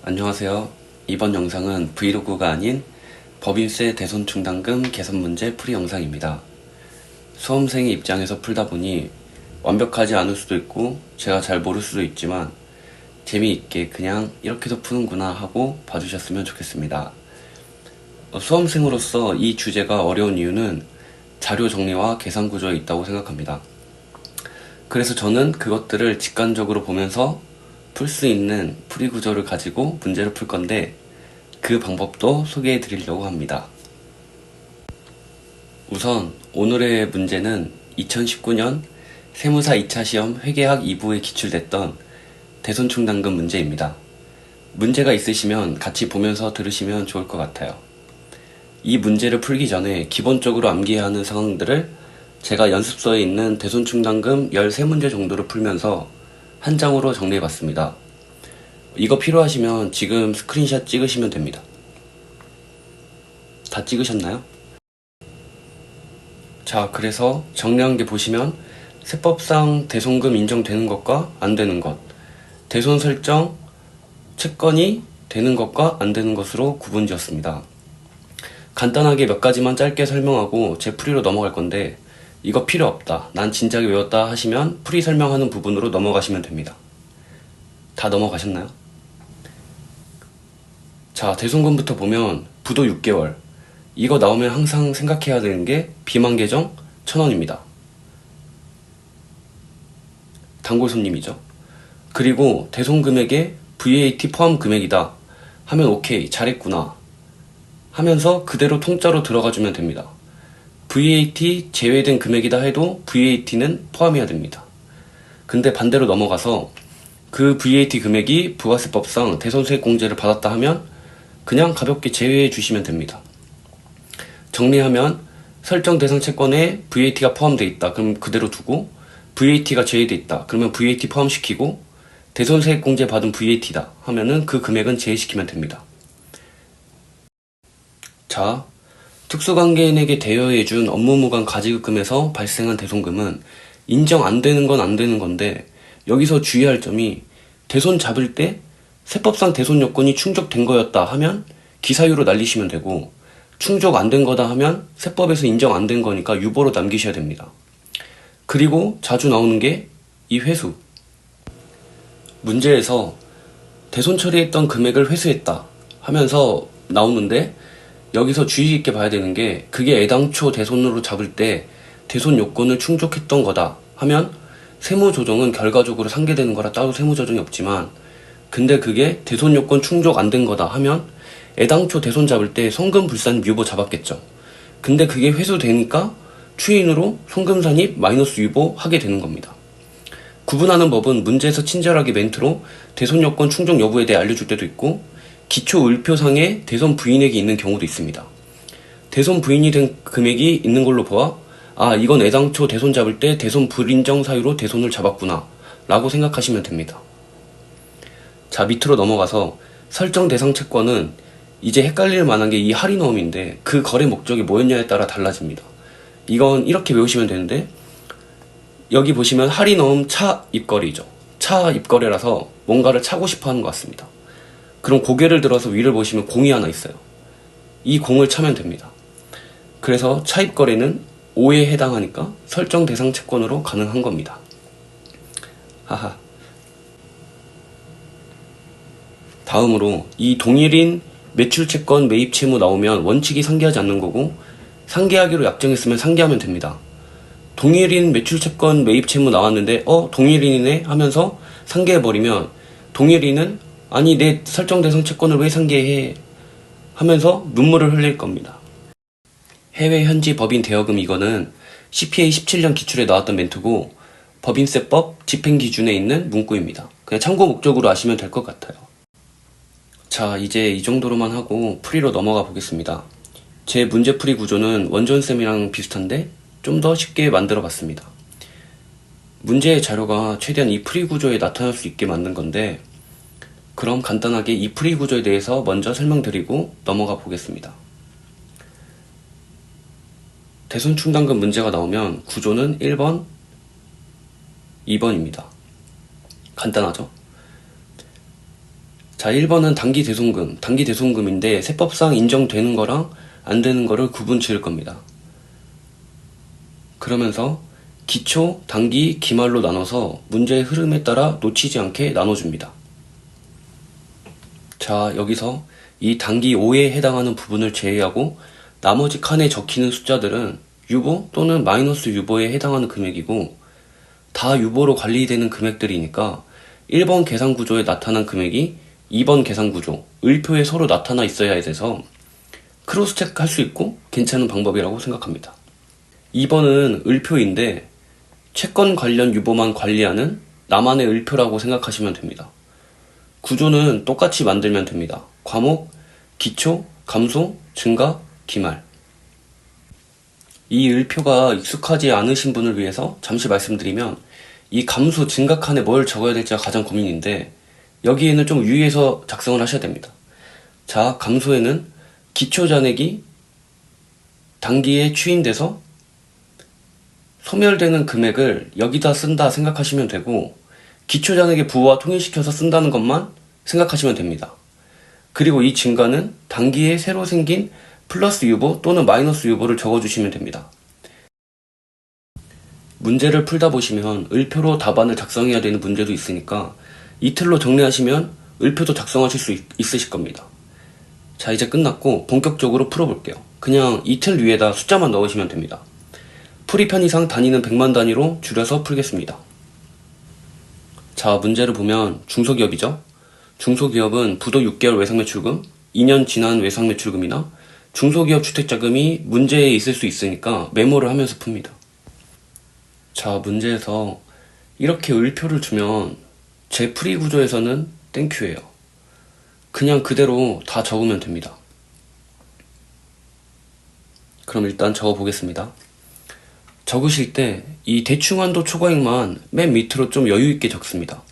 안녕하세요. 이번 영상은 브이로그가 아닌 법인세 대손충당금 개선 문제 풀이 영상입니다. 수험생의 입장에서 풀다 보니 완벽하지 않을 수도 있고 제가 잘 모를 수도 있지만 재미있게 그냥 이렇게도 푸는구나 하고 봐주셨으면 좋겠습니다. 수험생으로서 이 주제가 어려운 이유는 자료 정리와 계산 구조에 있다고 생각합니다. 그래서 저는 그것들을 직관적으로 보면서 풀 수 있는 풀이 구조를 가지고 문제를 풀 건데 그 방법도 소개해 드리려고 합니다. 우선 오늘의 문제는 2019년 세무사 2차 시험 회계학 2부에 기출됐던 대손충당금 문제입니다. 문제가 있으시면 같이 보면서 들으시면 좋을 것 같아요. 이 문제를 풀기 전에 기본적으로 암기해야 하는 상황들을 제가 연습서에 있는 대손충당금 13문제 정도를 풀면서 한 장으로 정리해봤습니다. 이거 필요하시면 지금 스크린샷 찍으시면 됩니다. 다 찍으셨나요? 자, 그래서 정리한 게 보시면 세법상 대손금 인정되는 것과 안 되는 것, 대손 설정 채권이 되는 것과 안 되는 것으로 구분지었습니다. 간단하게 몇 가지만 짧게 설명하고 제 풀이로 넘어갈 건데 이거 필요 없다, 난 진작에 외웠다 하시면 풀이 설명하는 부분으로 넘어가시면 됩니다. 다 넘어가셨나요? 자, 대손금부터 보면 부도 6개월, 이거 나오면 항상 생각해야 되는 게 비만계정 1,000원입니다. 단골 손님이죠. 그리고 대손금액에 VAT 포함 금액이다 하면 오케이, 잘했구나 하면서 그대로 통짜로 들어가주면 됩니다. VAT 제외된 금액이다 해도 VAT는 포함해야 됩니다. 근데 반대로 넘어가서 그 VAT 금액이 부가세법상 대손세액공제를 받았다 하면 그냥 가볍게 제외해 주시면 됩니다. 정리하면 설정 대상 채권에 VAT가 포함되어 있다 그럼 그대로 두고, VAT가 제외되어 있다 그러면 VAT 포함시키고, 대손세액공제 받은 VAT다 하면은 그 금액은 제외시키면 됩니다. 자, 특수관계인에게 대여해준 업무무관 가지급금에서 발생한 대손금은 인정 안 되는 건 안 되는 건데, 여기서 주의할 점이 대손 잡을 때 세법상 대손 요건이 충족된 거였다 하면 기사유로 날리시면 되고, 충족 안 된 거다 하면 세법에서 인정 안 된 거니까 유보로 남기셔야 됩니다. 그리고 자주 나오는 게 이 회수. 문제에서 대손 처리했던 금액을 회수했다 하면서 나오는데, 여기서 주의 깊게 봐야 되는 게 그게 애당초 대손으로 잡을 때 대손 요건을 충족했던 거다 하면 세무조정은 결과적으로 상계되는 거라 따로 세무조정이 없지만, 근데 그게 대손 요건 충족 안 된 거다 하면 애당초 대손 잡을 때 송금불산 유보 잡았겠죠. 근데 그게 회수되니까 추인으로 송금산입 마이너스 유보 하게 되는 겁니다. 구분하는 법은 문제에서 친절하게 멘트로 대손 요건 충족 여부에 대해 알려줄 때도 있고, 기초 을표상에 대손 부인액이 있는 경우도 있습니다. 대손 부인이 된 금액이 있는 걸로 보아 아, 이건 애당초 대손 잡을 때 대손 불인정 사유로 대손을 잡았구나 라고 생각하시면 됩니다. 자, 밑으로 넘어가서 설정 대상 채권은 이제 헷갈릴 만한 게 이 할인어음인데 그 거래 목적이 뭐였냐에 따라 달라집니다. 이건 이렇게 외우시면 되는데, 여기 보시면 할인어음 차 입거래이죠. 차 입거래라서 뭔가를 차고 싶어 하는 것 같습니다. 그럼 고개를 들어서 위를 보시면 공이 하나 있어요. 이 공을 차면 됩니다. 그래서 차입거래는 5에 해당하니까 설정 대상 채권으로 가능한 겁니다. 하하. 다음으로 이 동일인 매출채권 매입 채무 나오면 원칙이 상계하지 않는 거고, 상계하기로 약정했으면 상계하면 됩니다. 동일인 매출채권 매입 채무 나왔는데 동일인이네 하면서 상계해버리면 동일인은 아니 내 설정 대상 채권을 왜 상계해 하면서 눈물을 흘릴 겁니다. 해외 현지 법인 대여금, 이거는 CPA 17년 기출에 나왔던 멘트고 법인세법 집행기준에 있는 문구입니다. 그냥 참고 목적으로 아시면 될 것 같아요. 자, 이제 이 정도로만 하고 풀이로 넘어가 보겠습니다. 제 문제풀이 구조는 원전쌤이랑 비슷한데 좀 더 쉽게 만들어 봤습니다. 문제의 자료가 최대한 이 풀이 구조에 나타날 수 있게 만든 건데, 그럼 간단하게 이 풀이 구조에 대해서 먼저 설명드리고 넘어가 보겠습니다. 대손충당금 문제가 나오면 구조는 1번, 2번입니다. 간단하죠? 자, 1번은 단기 대손금. 단기 대손금인데 세법상 인정되는 거랑 안 되는 거를 구분 지을 겁니다. 그러면서 기초, 단기, 기말로 나눠서 문제의 흐름에 따라 놓치지 않게 나눠줍니다. 자, 여기서 이 단기 5에 해당하는 부분을 제외하고 나머지 칸에 적히는 숫자들은 유보 또는 마이너스 유보에 해당하는 금액이고, 다 유보로 관리되는 금액들이니까 1번 계산구조에 나타난 금액이 2번 계산구조, 을표에 서로 나타나 있어야 해서 크로스체크 할 수 있고 괜찮은 방법이라고 생각합니다. 2번은 을표인데 채권 관련 유보만 관리하는 나만의 을표라고 생각하시면 됩니다. 구조는 똑같이 만들면 됩니다. 과목, 기초, 감소, 증가, 기말. 이 을표가 익숙하지 않으신 분을 위해서 잠시 말씀드리면, 이 감소, 증가 칸에 뭘 적어야 될지가 가장 고민인데 여기에는 좀 유의해서 작성을 하셔야 됩니다. 자, 감소에는 기초 잔액이 단기에 추인돼서 소멸되는 금액을 여기다 쓴다 생각하시면 되고, 기초 잔액의 부호와 통일시켜서 쓴다는 것만 생각하시면 됩니다. 그리고 이 증가는 단기에 새로 생긴 플러스 유보 또는 마이너스 유보를 적어주시면 됩니다. 문제를 풀다 보시면 을표로 답안을 작성해야 되는 문제도 있으니까 이틀로 정리하시면 을표도 작성하실 수 있으실 겁니다. 자, 이제 끝났고 본격적으로 풀어볼게요. 그냥 이틀 위에다 숫자만 넣으시면 됩니다. 풀이 편의상 단위는 100만 단위로 줄여서 풀겠습니다. 자, 문제를 보면 중소기업이죠. 중소기업은 부도 6개월 외상매출금, 2년 지난 외상매출금이나 중소기업 주택자금이 문제에 있을 수 있으니까 메모를 하면서 풉니다. 자, 문제에서 이렇게 을표를 주면 제 풀이 구조에서는 땡큐예요. 그냥 그대로 다 적으면 됩니다. 그럼 일단 적어보겠습니다. 적으실 때 이 대충한도 초과액만 맨 밑으로 좀 여유있게 적습니다.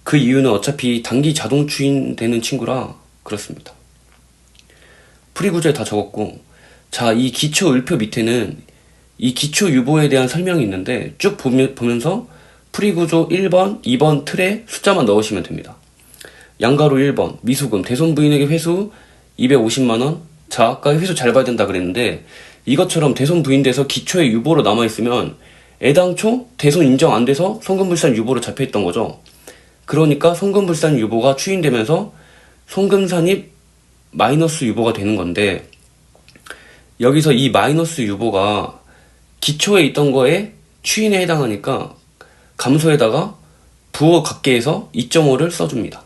그 이유는 어차피 단기 자동 추인되는 친구라 그렇습니다. 풀이 구조에 다 적었고, 자, 이 기초 을표 밑에는 이 기초 유보에 대한 설명이 있는데 쭉 보면서 풀이 구조 1번, 2번 틀에 숫자만 넣으시면 됩니다. 양가로 1번, 미수금, 대손 부인에게 회수 250만원. 자, 아까 회수 잘 봐야 된다 그랬는데 이것처럼 대손 부인돼서 기초에 유보로 남아있으면 애당초 대손 인정 안 돼서 송금불산 유보로 잡혀있던 거죠. 그러니까 송금불산 유보가 추인되면서 송금산입 마이너스 유보가 되는 건데, 여기서 이 마이너스 유보가 기초에 있던 거에 추인에 해당하니까 감소에다가 부호 각계에서 2.5를 써줍니다.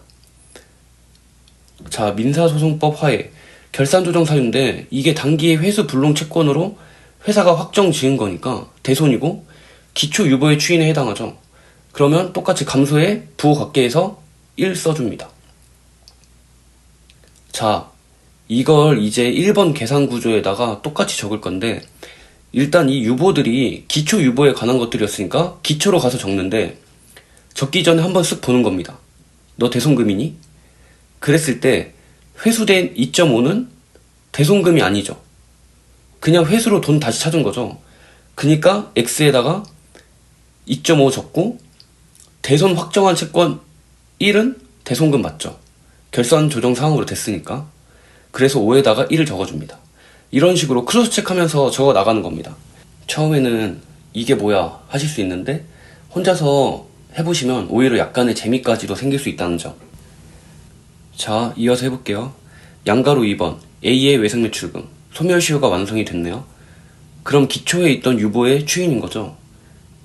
자, 민사소송법 하에 결산조정 사유인데 이게 단기의 회수 불능 채권으로 회사가 확정 지은 거니까 대손이고 기초 유보의 추인에 해당하죠. 그러면 똑같이 감소에 부호 각계에서 1 써줍니다. 자, 이걸 이제 1번 계산 구조에다가 똑같이 적을 건데, 일단 이 유보들이 기초 유보에 관한 것들이었으니까 기초로 가서 적는데, 적기 전에 한번 쓱 보는 겁니다. 너 대손금이니? 그랬을 때 회수된 2.5는 대손금이 아니죠. 그냥 회수로 돈 다시 찾은 거죠. 그니까 X에다가 2.5 적고, 대손 확정한 채권 1은 대손금 맞죠. 결산 조정 사항으로 됐으니까. 그래서 5에다가 1을 적어줍니다. 이런 식으로 크로스 체크하면서 적어 나가는 겁니다. 처음에는 이게 뭐야 하실 수 있는데 혼자서 해보시면 오히려 약간의 재미까지도 생길 수 있다는 점. 자, 이어서 해볼게요. 양가로 2번, A의 외상매출금, 소멸시효가 완성이 됐네요. 그럼 기초에 있던 유보의 추인인 거죠.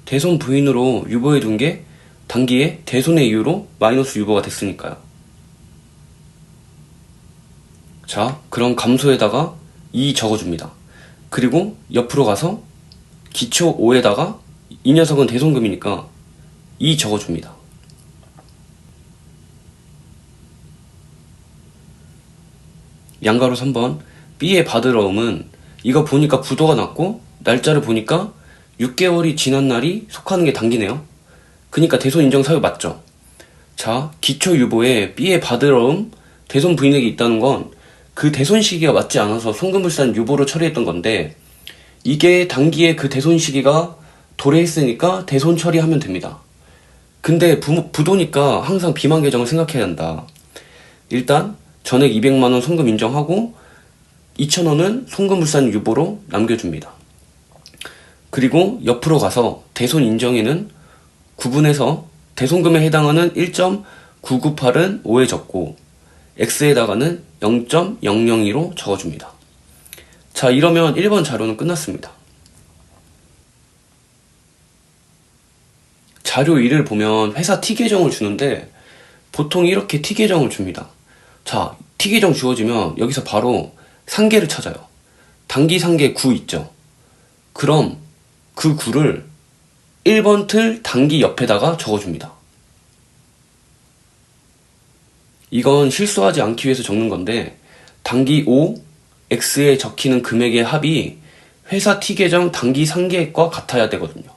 대손 부인으로 유보해 둔 게 단기에 대손의 이유로 마이너스 유보가 됐으니까요. 자, 그럼 감소에다가 2 적어줍니다. 그리고 옆으로 가서 기초 5에다가 이 녀석은 대손금이니까 2 적어줍니다. 양가로 3번, B의 받으러움은 이거 보니까 부도가 났고 날짜를 보니까 6개월이 지난 날이 속하는 게 단기네요. 그니까 대손 인정 사유 맞죠? 자, 기초 유보에 B의 받으러움 대손 부인에게 있다는 건 그 대손 시기가 맞지 않아서 송금불산 유보로 처리했던 건데, 이게 단기에 그 대손 시기가 도래했으니까 대손 처리하면 됩니다. 근데 부도니까 항상 비만 계정을 생각해야 한다. 일단 전액 200만원 송금 인정하고 2,000원은 송금불산 유보로 남겨줍니다. 그리고 옆으로 가서 대손 인정에는 구분해서 대손금에 해당하는 1.998은 5에 적고 X에다가는 0.002로 적어줍니다. 자, 이러면 1번 자료는 끝났습니다. 자료 1을 보면 회사 T계정을 주는데 보통 이렇게 T계정을 줍니다. 자, T계정 주어지면 여기서 바로 상계를 찾아요. 단기 상계 9 있죠. 그럼 그 9를 1번 틀 단기 옆에다가 적어줍니다. 이건 실수하지 않기 위해서 적는 건데 단기 5, X에 적히는 금액의 합이 회사 T계정 단기 상계액과 같아야 되거든요.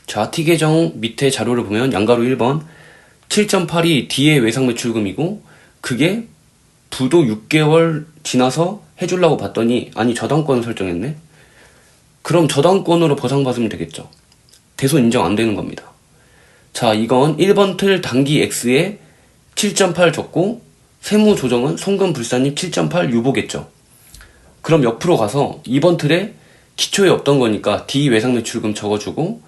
자, T계정 밑에 자료를 보면 양가로 1번 7.8이 D의 외상매출금이고 그게 부도 6개월 지나서 해주려고 봤더니 아니 저당권을 설정했네? 그럼 저당권으로 보상받으면 되겠죠. 대손 인정 안 되는 겁니다. 자, 이건 1번 틀 단기 X에 7.8 적고 세무 조정은 송금 불산입 7.8 유보겠죠. 그럼 옆으로 가서 2번 틀에 기초에 없던 거니까 D 외상매출금 적어주고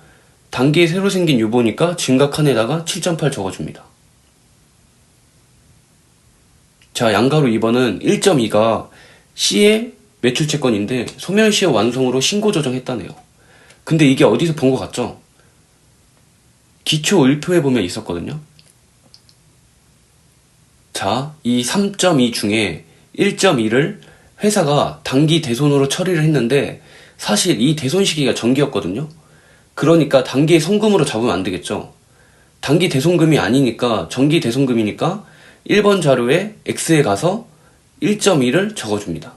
단기에 새로 생긴 유보니까 증가칸에다가 7.8 적어줍니다. 자, 양가로 2번은 1.2가 C의 매출채권인데 소멸시효 완성으로 신고 조정했다네요. 근데 이게 어디서 본 것 같죠? 기초 을표에 보면 있었거든요. 자, 이 3.2 중에 1.2를 회사가 단기 대손으로 처리를 했는데 사실 이 대손 시기가 정기였거든요. 그러니까 단기 송금으로 잡으면 안 되겠죠. 단기 대손금이 아니니까 정기 대손금이니까 1번 자료에 X에 가서 1.2를 적어줍니다.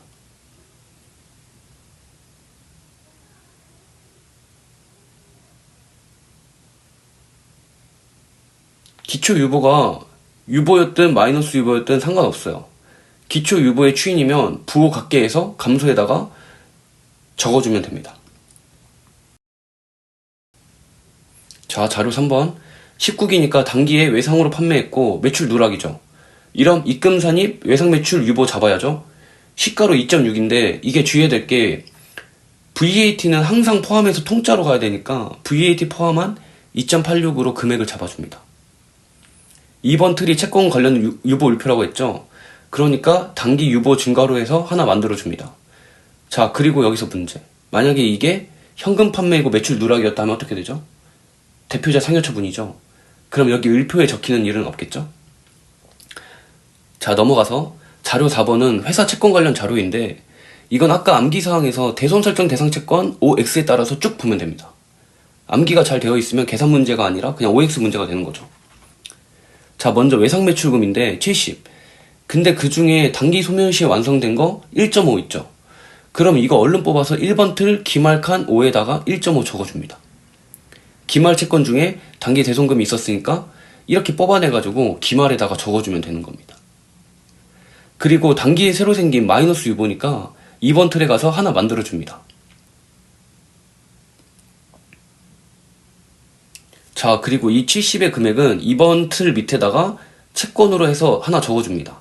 기초 유보가 유보였든 마이너스 유보였든 상관없어요. 기초 유보의 추인이면 부호 각계에서 감소에다가 적어주면 됩니다. 자, 자료 3번 19기니까 단기에 외상으로 판매했고 매출 누락이죠. 이럼 입금산입 외상매출 유보 잡아야죠. 시가로 2.6인데 이게 주의해야 될 게 VAT는 항상 포함해서 통짜로 가야 되니까 VAT 포함한 2.86으로 금액을 잡아줍니다. 2번 틀이 채권 관련 유보 울표라고 했죠. 그러니까 단기 유보 증가로 해서 하나 만들어줍니다. 자, 그리고 여기서 문제. 만약에 이게 현금 판매이고 매출 누락이었다 하면 어떻게 되죠? 대표자 상여처분이죠. 그럼 여기 을표에 적히는 일은 없겠죠? 자, 넘어가서 자료 4번은 회사 채권 관련 자료인데 이건 아까 암기사항에서 대손 설정 대상 채권 OX에 따라서 쭉 보면 됩니다. 암기가 잘 되어 있으면 계산 문제가 아니라 그냥 OX 문제가 되는 거죠. 자, 먼저 외상매출금인데 70. 근데 그 중에 단기 소멸시에 완성된 거 1.5 있죠. 그럼 이거 얼른 뽑아서 1번 틀 기말칸 5에다가 1.5 적어줍니다. 기말 채권 중에 단기 대손금이 있었으니까 이렇게 뽑아내가지고 기말에다가 적어주면 되는 겁니다. 그리고 단기에 새로 생긴 마이너스 유보니까 2번 틀에 가서 하나 만들어줍니다. 자, 그리고 이 70의 금액은 2번 틀 밑에다가 채권으로 해서 하나 적어줍니다.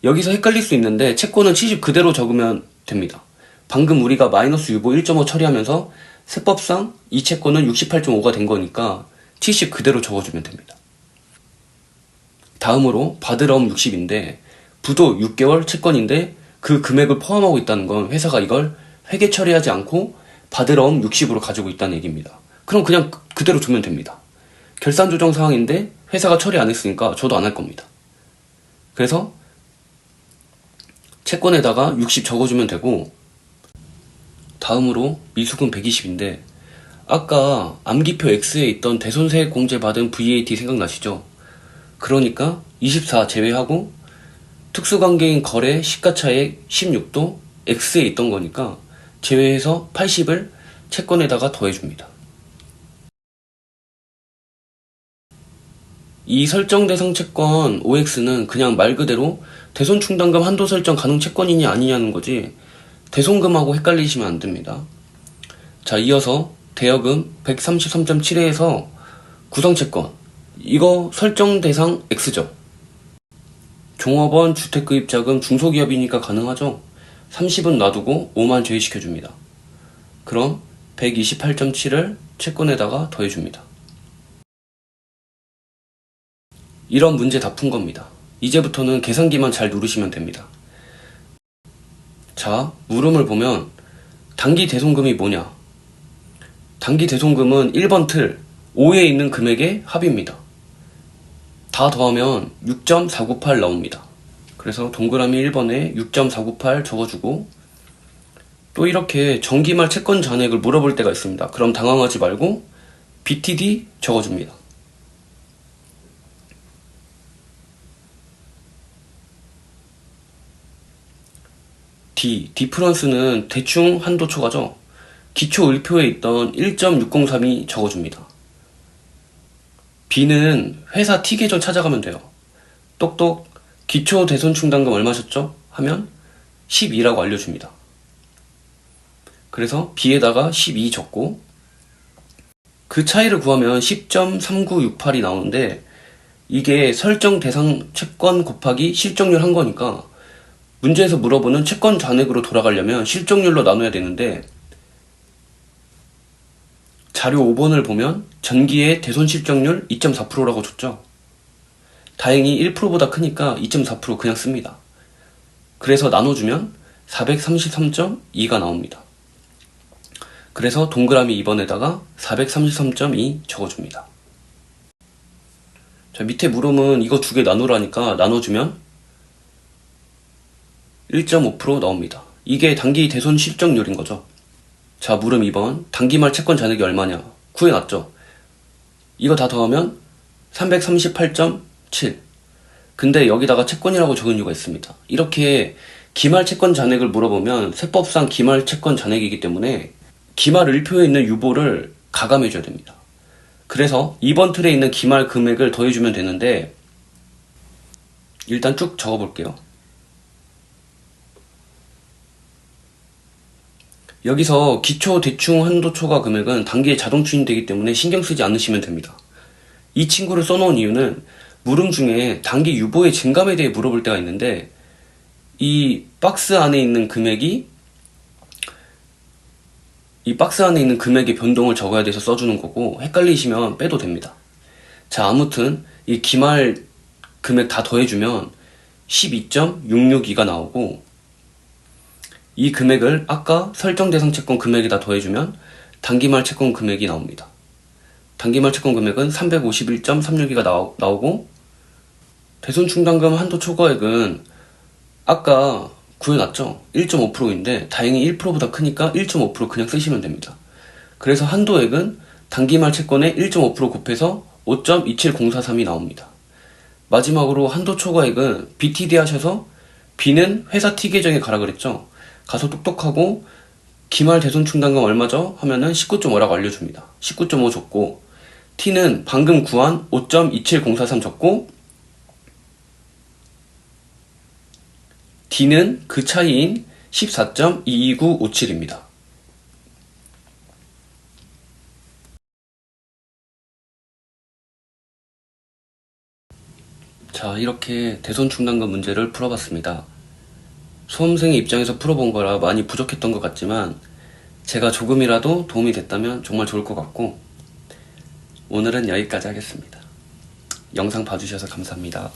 여기서 헷갈릴 수 있는데 채권은 70 그대로 적으면 됩니다. 방금 우리가 마이너스 유보 1.5 처리하면서 세법상 이 채권은 68.5가 된 거니까 70 그대로 적어주면 됩니다. 다음으로 받으러움 60인데 부도 6개월 채권인데 그 금액을 포함하고 있다는 건 회사가 이걸 회계 처리하지 않고 받으러움 60으로 가지고 있다는 얘기입니다. 그럼 그냥 그대로 주면 됩니다. 결산 조정 사항인데 회사가 처리 안 했으니까 저도 안 할 겁니다. 그래서 채권에다가 60 적어주면 되고 다음으로 미수금 120인데 아까 암기표 X에 있던 대손세액 공제 받은 VAT 생각나시죠? 그러니까 24 제외하고 특수관계인 거래 시가차액 16도 X에 있던 거니까 제외해서 80을 채권에다가 더해줍니다. 이 설정 대상 채권 OX는 그냥 말 그대로 대손 충당금 한도 설정 가능 채권이냐 아니냐는 거지 대손금하고 헷갈리시면 안 됩니다. 자, 이어서 대여금 133.7회에서 구성채권 이거 설정 대상 X죠. 종업원 주택구입자금 중소기업이니까 가능하죠. 30은 놔두고 5만 제외시켜줍니다. 그럼 128.7을 채권에다가 더해줍니다. 이런 문제 다 푼 겁니다. 이제부터는 계산기만 잘 누르시면 됩니다. 자, 물음을 보면 단기 대손금이 뭐냐? 단기 대손금은 1번 틀 5에 있는 금액의 합입니다. 다 더하면 6.498 나옵니다. 그래서 동그라미 1번에 6.498 적어주고, 또 이렇게 정기말 채권 잔액을 물어볼 때가 있습니다. 그럼 당황하지 말고 BTD 적어줍니다. 디프런스는 대충 한도 초과죠. 기초 을표에 있던 1.603이 적어줍니다. B는 회사 T 계정 찾아가면 돼요. 똑똑 기초 대손 충당금 얼마셨죠? 하면 12라고 알려줍니다. 그래서 B에다가 12 적고, 그 차이를 구하면 10.3968이 나오는데, 이게 설정 대상 채권 곱하기 실적률 한 거니까 문제에서 물어보는 채권 잔액으로 돌아가려면 실적률로 나눠야 되는데, 자료 5번을 보면 전기의 대손 실적률 2.4%라고 줬죠. 다행히 1%보다 크니까 2.4% 그냥 씁니다. 그래서 나눠주면 433.2가 나옵니다. 그래서 동그라미 2번에다가 433.2 적어줍니다. 자, 밑에 물음은 이거 두 개 나누라니까 나눠주면 1.5% 나옵니다. 이게 단기 대손 실적률인 거죠. 자, 물음 2번. 단기말 채권 잔액이 얼마냐? 구해놨죠. 이거 다 더하면 338.7. 근데 여기다가 채권이라고 적은 이유가 있습니다. 이렇게 기말 채권 잔액을 물어보면 세법상 기말 채권 잔액이기 때문에 기말 을표에 있는 유보를 가감해줘야 됩니다. 그래서 2번 틀에 있는 기말 금액을 더해주면 되는데, 일단 쭉 적어볼게요. 여기서 기초 대충 한도 초과 금액은 단기에 자동 추인되기 때문에 신경 쓰지 않으시면 됩니다. 이 친구를 써놓은 이유는 물음 중에 단기 유보의 증감에 대해 물어볼 때가 있는데, 이 박스 안에 있는 금액의 변동을 적어야 돼서 써주는 거고, 헷갈리시면 빼도 됩니다. 자, 아무튼 이 기말 금액 다 더해주면 12.662가 나오고, 이 금액을 아까 설정 대상 채권 금액에다 더해주면 단기말 채권 금액이 나옵니다. 단기말 채권 금액은 351.362가 나오고, 대손 충당금 한도 초과액은 아까 구해놨죠? 1.5%인데 다행히 1%보다 크니까 1.5% 그냥 쓰시면 됩니다. 그래서 한도액은 단기말 채권의 1.5% 곱해서 5.27043이 나옵니다. 마지막으로 한도 초과액은 BTD 하셔서 B는 회사 T 계정에 가라 그랬죠? 가서 똑똑하고 기말 대손 충당금 얼마죠? 하면은 19.5라고 알려줍니다. 19.5 적고, T는 방금 구한 5.27043 적고, D는 그 차이인 14.22957입니다. 자, 이렇게 대손 충당금 문제를 풀어봤습니다. 수험생의 입장에서 풀어본 거라 많이 부족했던 것 같지만 제가 조금이라도 도움이 됐다면 정말 좋을 것 같고, 오늘은 여기까지 하겠습니다. 영상 봐주셔서 감사합니다.